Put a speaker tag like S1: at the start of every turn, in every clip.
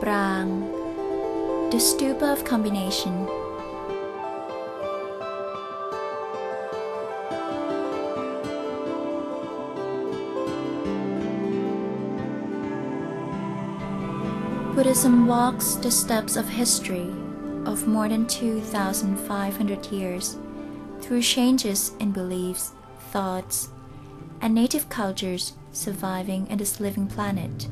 S1: Prang, the stupa of combination. Buddhism walks the steps of history of more than 2,500 years through changes in beliefs, thoughts, and native cultures surviving in this living planet.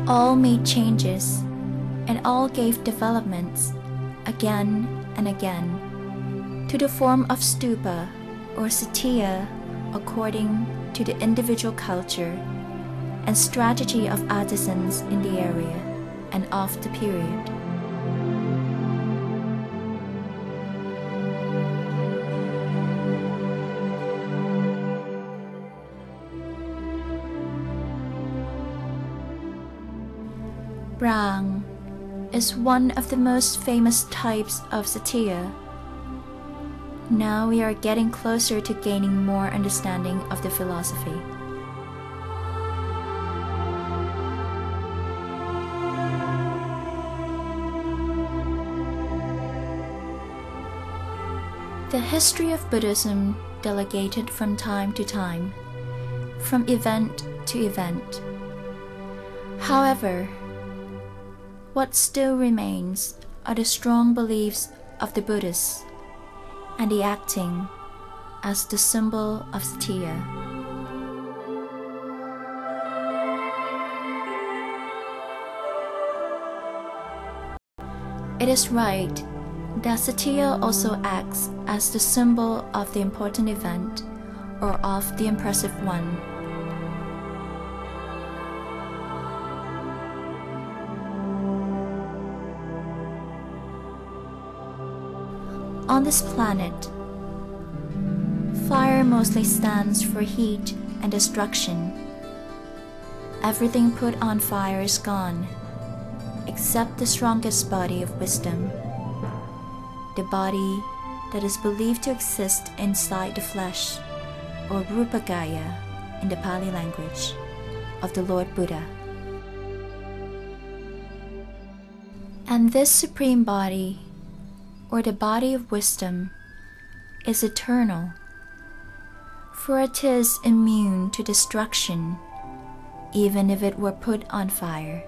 S1: All made changes, and all gave developments again and again to the form of stupa or satya according to the individual culture and strategy of artisans in the area and of the period. Prang is one of the most famous types of satya. Now we are getting closer to gaining more understanding of the philosophy. The history of Buddhism delegated from time to time, from event to event. However, what still remains are the strong beliefs of the Buddhists and the acting as the symbol of satya. It is right that satya also acts as the symbol of the important event or of the impressive one. On this planet, fire mostly stands for heat and destruction. Everything put on fire is gone, except the strongest body of wisdom, the body that is believed to exist inside the flesh, or Rupagaya in the Pali language, of the Lord Buddha. And this supreme body, or the body of wisdom, is eternal, for it is immune to destruction, even if it were put on fire.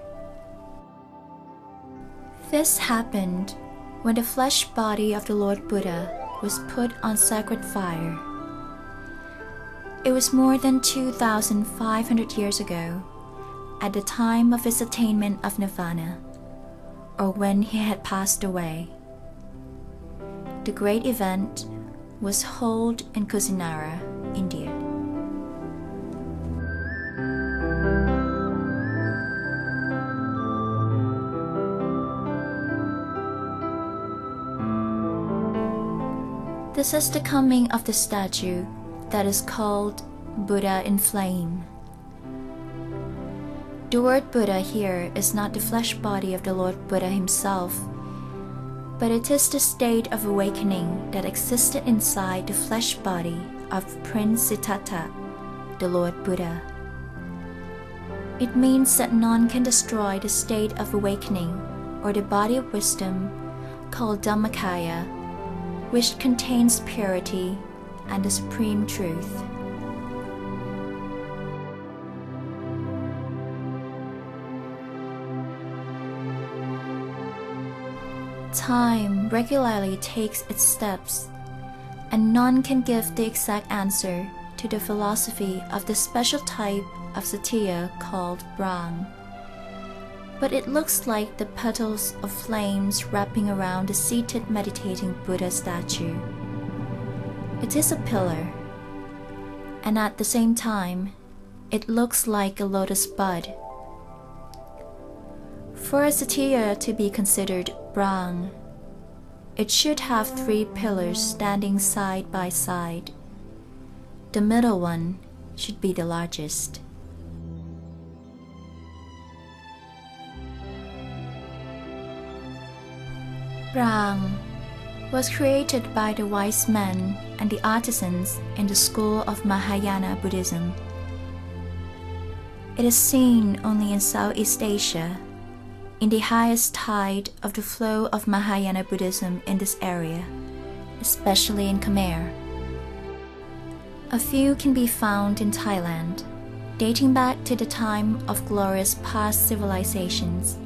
S1: This happened when the flesh body of the Lord Buddha was put on sacred fire. It was more than 2,500 years ago, at the time of his attainment of nirvana, or when he had passed away. The great event was held in Kusinara, India. This is the coming of the statue that is called Buddha in Flame. The word Buddha here is not the flesh body of the Lord Buddha himself, but it is the state of awakening that existed inside the flesh body of Prince Siddhartha, the Lord Buddha. It means that none can destroy the state of awakening or the body of wisdom called Dhammakaya, which contains purity and the supreme truth. Time regularly takes its steps, and none can give the exact answer to the philosophy of the special type of satya called Prang. But it looks like the petals of flames wrapping around the seated meditating Buddha statue. It is a pillar, and at the same time, it looks like a lotus bud. For a satya to be considered Prang, it should have 3 pillars standing side by side. The middle one should be the largest. Prang was created by the wise men and the artisans in the school of Mahayana Buddhism. It is seen only in Southeast Asia, in the highest tide of the flow of Mahayana Buddhism in this area, especially in Khmer. A few can be found in Thailand, dating back to the time of glorious past civilizations.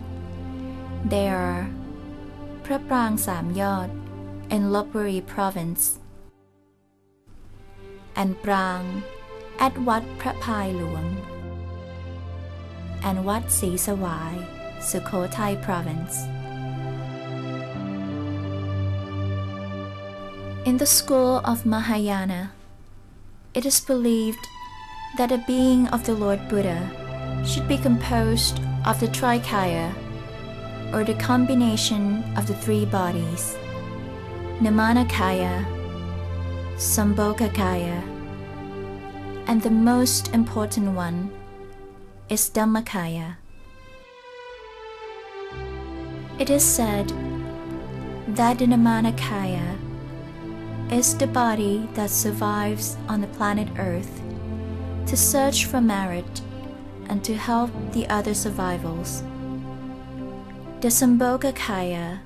S1: There are Phra Prang Sam Yod in Lopburi province, and Prang at Wat Phra Phai Luang, and Wat Si Sawai, Sukhothai province. In the school of Mahayana, it is believed that the being of the Lord Buddha should be composed of the Trikaya, or the combination of the three bodies, Nirmanakaya, Sambhogakaya, and the most important one is Dhammakaya. It is said that the Nirmanakaya is the body that survives on the planet Earth to search for merit and to help the other survivals. The Sambhogakaya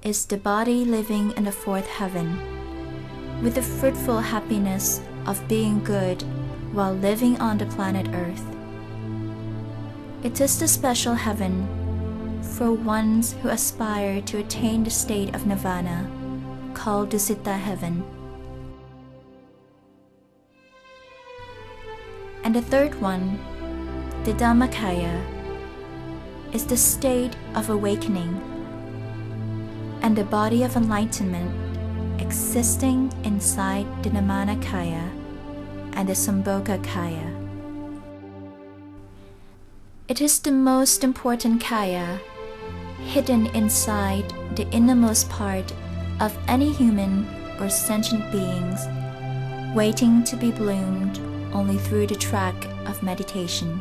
S1: is the body living in the fourth heaven, with the fruitful happiness of being good while living on the planet Earth. It is the special heaven for ones who aspire to attain the state of nirvana, called Dusita heaven. And the third one, the Dhammakaya, is the state of awakening and the body of enlightenment existing inside the Nirmanakaya and the Sambhogakaya. It is the most important kaya, hidden inside the innermost part of any human or sentient beings, waiting to be bloomed only through the track of meditation.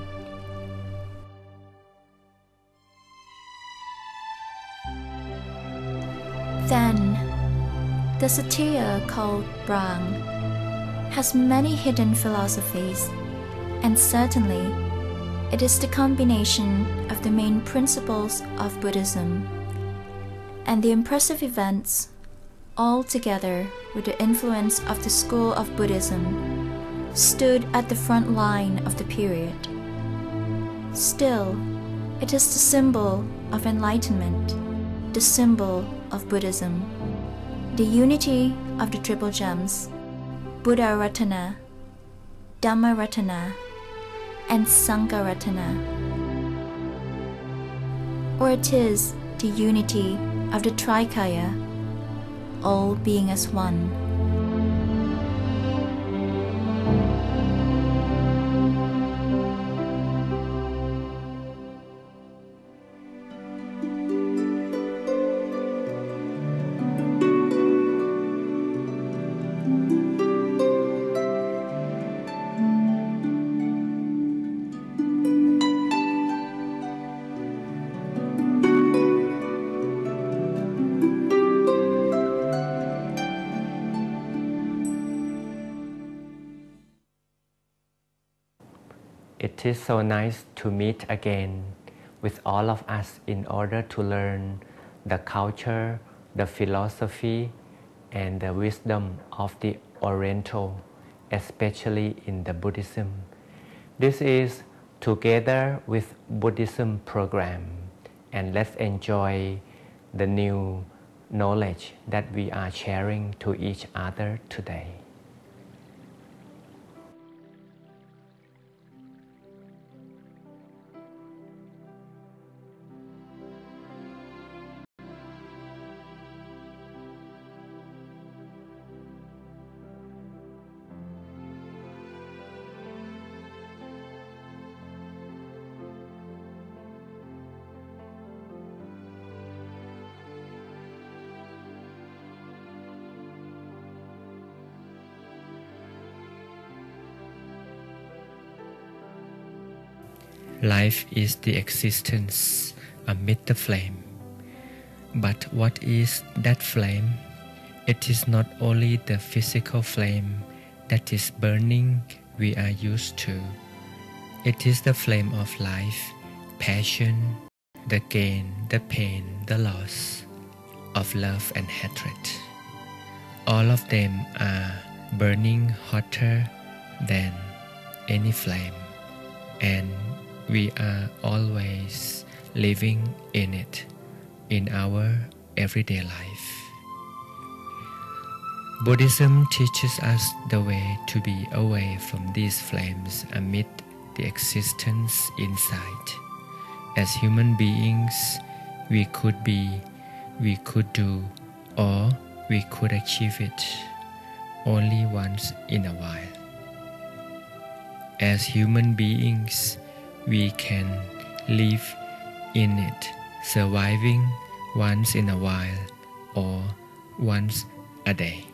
S1: Then, the Satya called Brang has many hidden philosophies, and certainly it is the combination of the main principles of Buddhism and the impressive events, all together with the influence of the school of Buddhism, stood at the front line of the period. Still, it is the symbol of enlightenment, the symbol of Buddhism, the unity of the triple gems, Buddha Ratana, Dhamma Ratana, and Sangha Ratana. Or it is the unity of the Trikaya, all being as one.
S2: It is so nice to meet again with all of us in order to learn the culture, the philosophy, and the wisdom of the Oriental, especially in the Buddhism. This is Together with Buddhism program, and let's enjoy the new knowledge that we are sharing to each other today.
S3: Life is the existence amid the flame. But what is that flame?
S2: It is not only the physical flame that is burning we are used to. It is the flame of life, passion, the gain, the pain, the loss, of love and hatred. All of them are burning hotter than any flame, and we are always living in it in our everyday life. Buddhism teaches us the way to be away from these flames amid the existence inside. As human beings, we could be, we could do, or we could achieve it only once in a while. As human beings, we can live in it, surviving once in a while or once a day.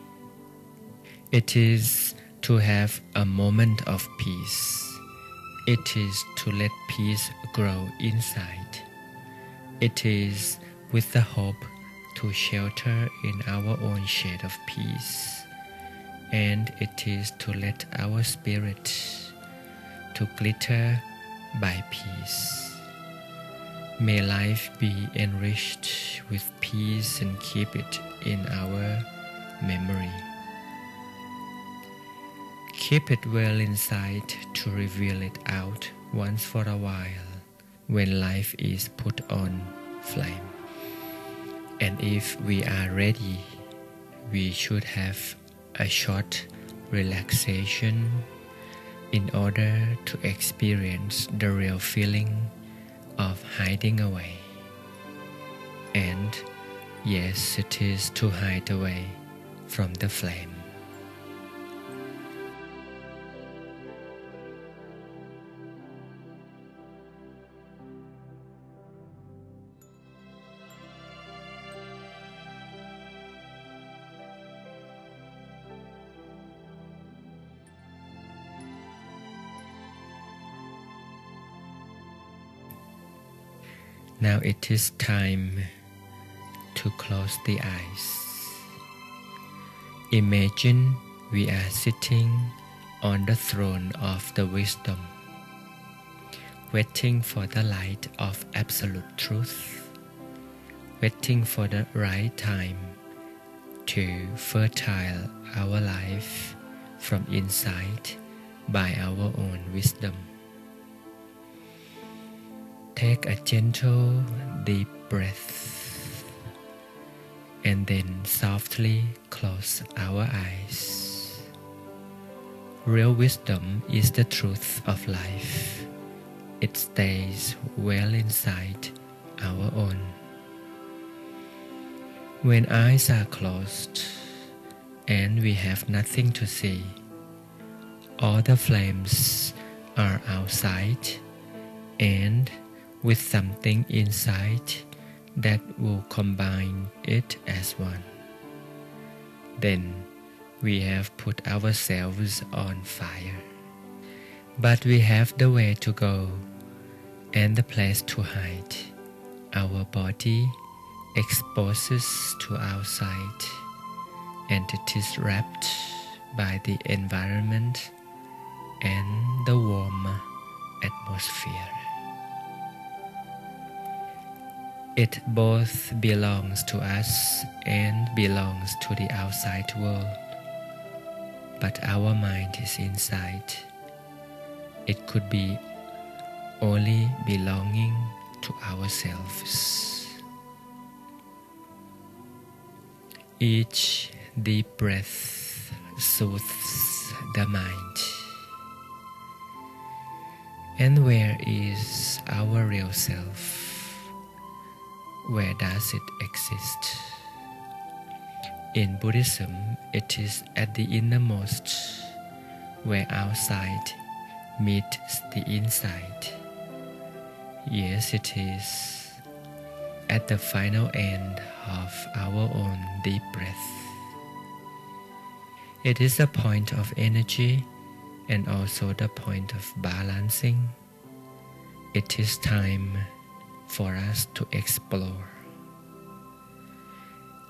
S2: It is to have a moment of peace. It is to let peace grow inside. It is with the hope to shelter in our own shade of peace. And it is to let our spirit to glitter by peace. May life be enriched with peace and keep it in our memory. Keep it well inside to reveal it out once for a while when life is put on flame. And if we are ready, we should have a short relaxation in order to experience the real feeling of hiding away. And yes, it is to hide away from the flame. Now it is time to close the eyes. Imagine we are sitting on the throne of the wisdom, waiting for the light of absolute truth, waiting for the right time to fertile our life from inside by our own wisdom. Take a gentle, deep breath and then softly close our eyes. Real wisdom is the truth of life. It stays well inside our own. When eyes are closed and we have nothing to see, all the flames are outside and with something inside that will combine it as one. Then we have put ourselves on fire. But we have the way to go and the place to hide. Our body exposes to outside, and it is wrapped by the environment and the warm atmosphere. It both belongs to us and belongs to the outside world. But our mind is inside. It could be only belonging to ourselves. Each deep breath soothes the mind. And where is our real self? Where does it exist? In Buddhism, it is at the innermost, where outside meets the inside. Yes, it is at the final end of our own deep breath. It is a point of energy and also the point of balancing. It is time for us to explore.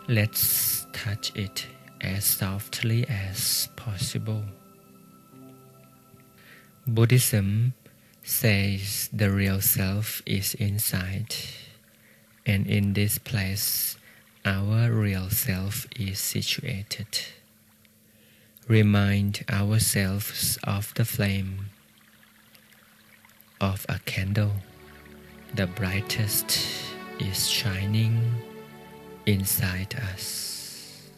S2: Let's touch it as softly as possible. Buddhism says the real self is inside, and in this place, our real self is situated. Remind ourselves of the flame of a candle. The brightest is shining inside us.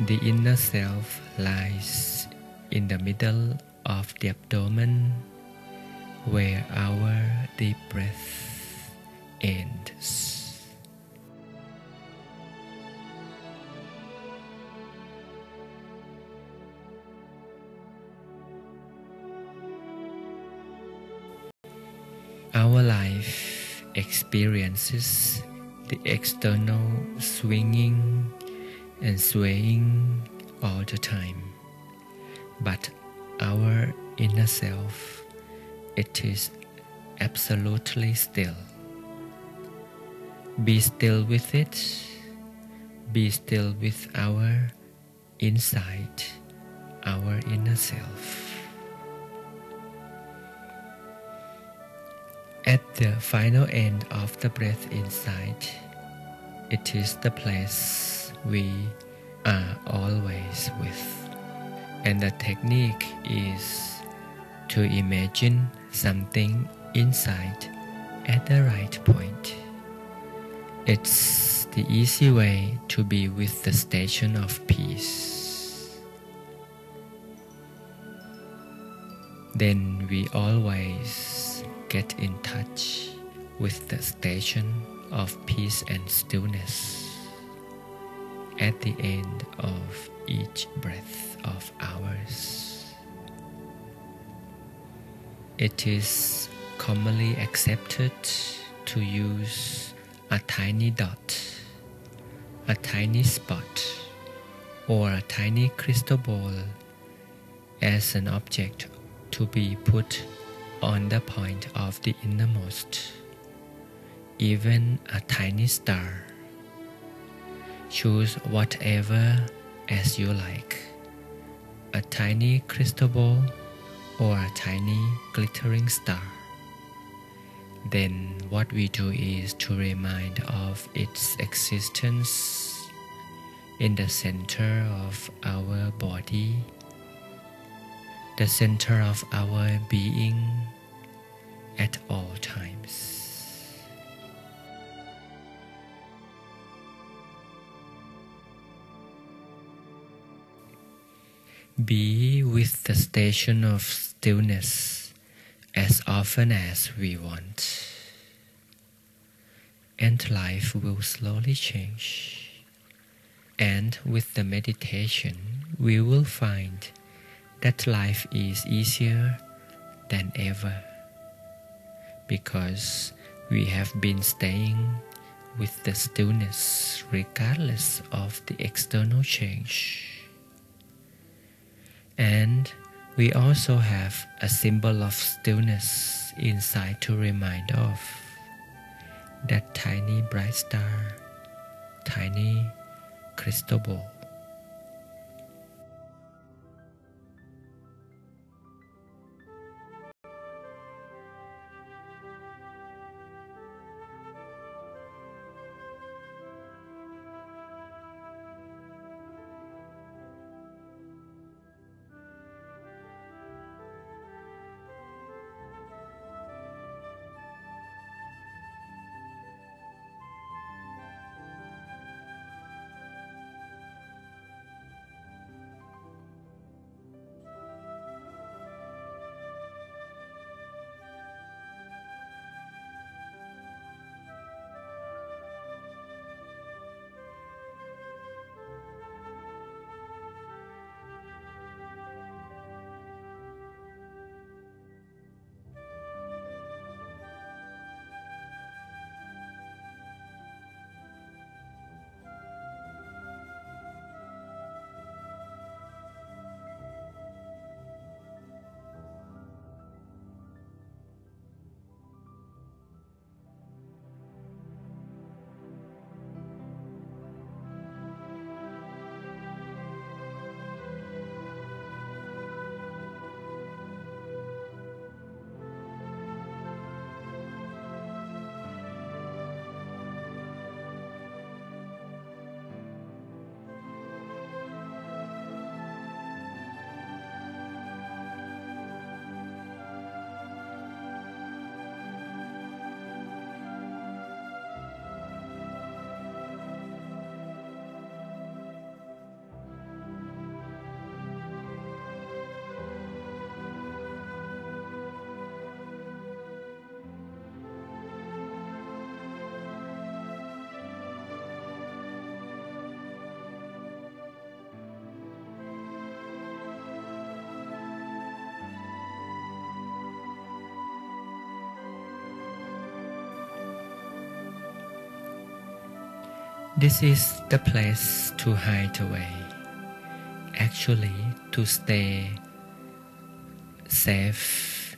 S2: The inner self lies in the middle of the abdomen, where our deep breath ends. Our life experiences the external swinging and swaying all the time, but our inner self, it is absolutely still. Be still with it. Be still with our inside, our inner self. At the final end of the breath inside, it is the place we are always with. And the technique is to imagine something inside at the right point. It's the easy way to be with the station of peace. Then we always get in touch with the station of peace and stillness at the end of each breath of ours. It is commonly accepted to use a tiny dot, a tiny spot, or a tiny crystal ball as an object to be put on the point of the innermost, even a tiny star. Choose whatever as you like, a tiny crystal ball or a tiny glittering star. Then what we do is to remind of its existence in the center of our body, the center of our being at all times. Be with the station of stillness as often as we want, and life will slowly change. And with the meditation, we will find that life is easier than ever, because we have been staying with the stillness regardless of the external change. And we also have a symbol of stillness inside to remind of that tiny bright star, tiny crystal ball. This is the place to hide away, actually to stay safe,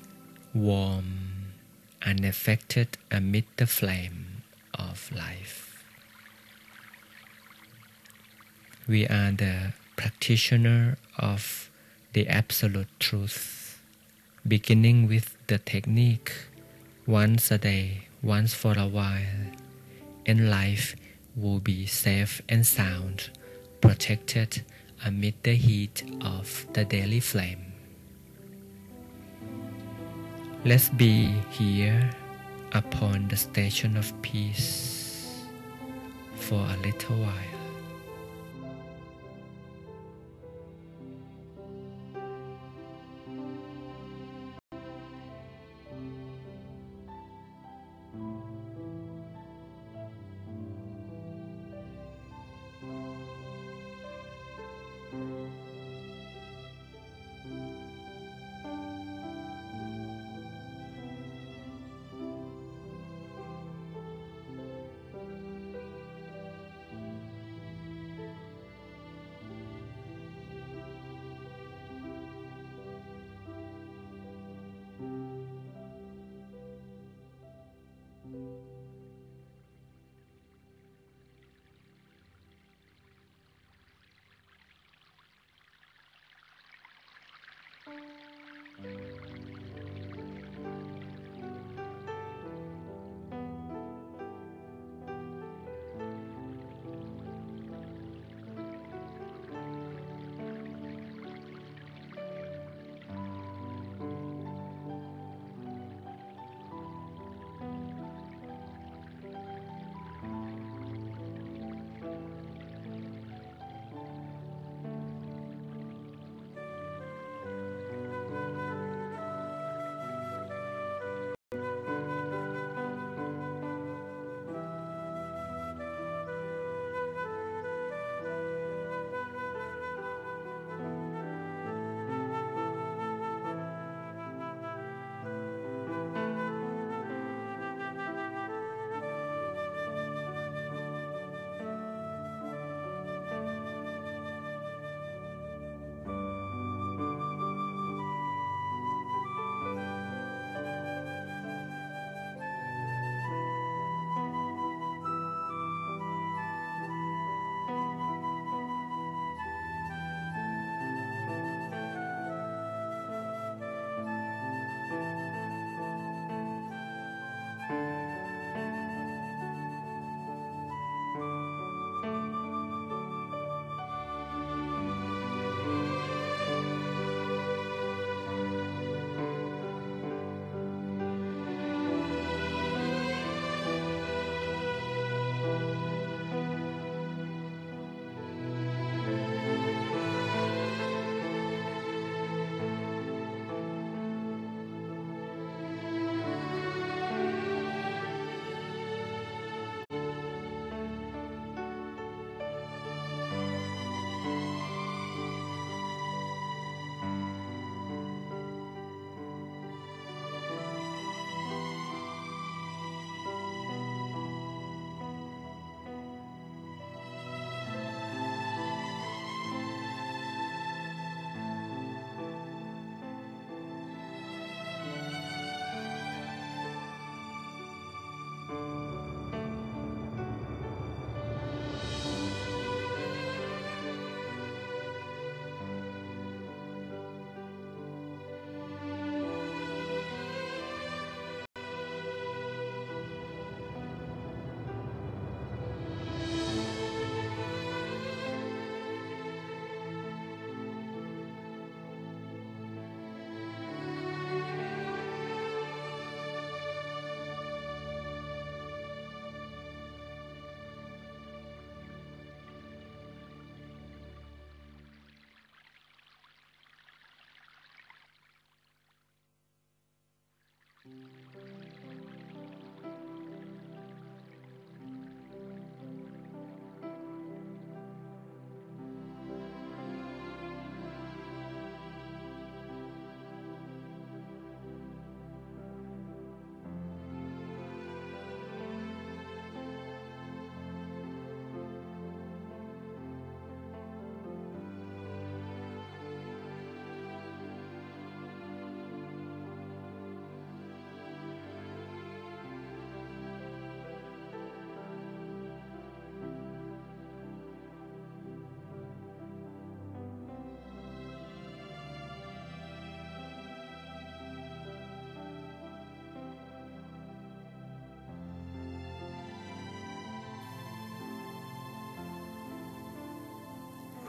S2: warm, unaffected amid the flame of life. We are the practitioner of the absolute truth, beginning with the technique once a day, once for a while, and life will be safe and sound, protected amid the heat of the daily flame. Let's be here upon the station of peace for a little while.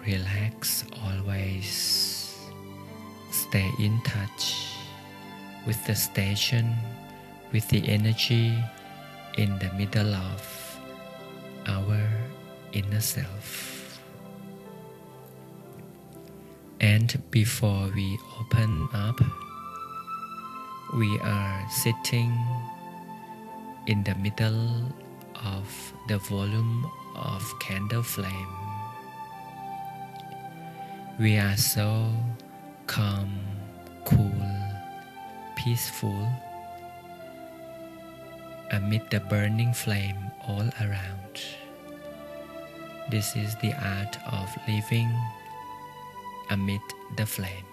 S2: relax always. Stay in touch with the station, with the energy in the middle of our inner self. And before we open up, we are sitting in the middle of the volume of candle flame. We are so calm, cool, peaceful amid the burning flame all around. This is the art of living amid the flame.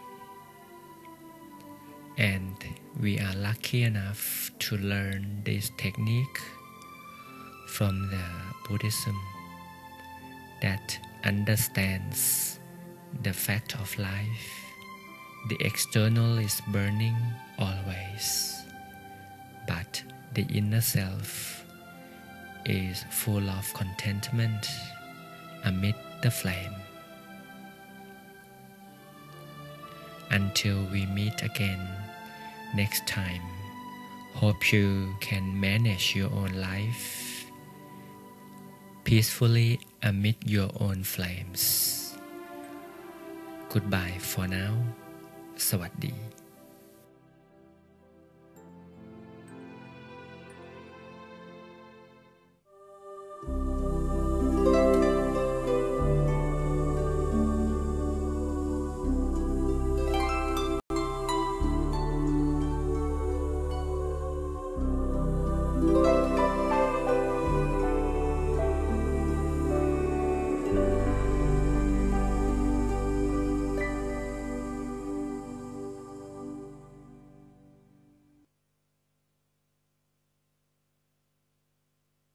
S2: And we are lucky enough to learn this technique from the Buddhism that understands the fact of life. The external is burning always, but the inner self is full of contentment amid the flame. Until we meet again next time, hope you can manage your own life peacefully amid your own flames. Goodbye for now. สวัสดี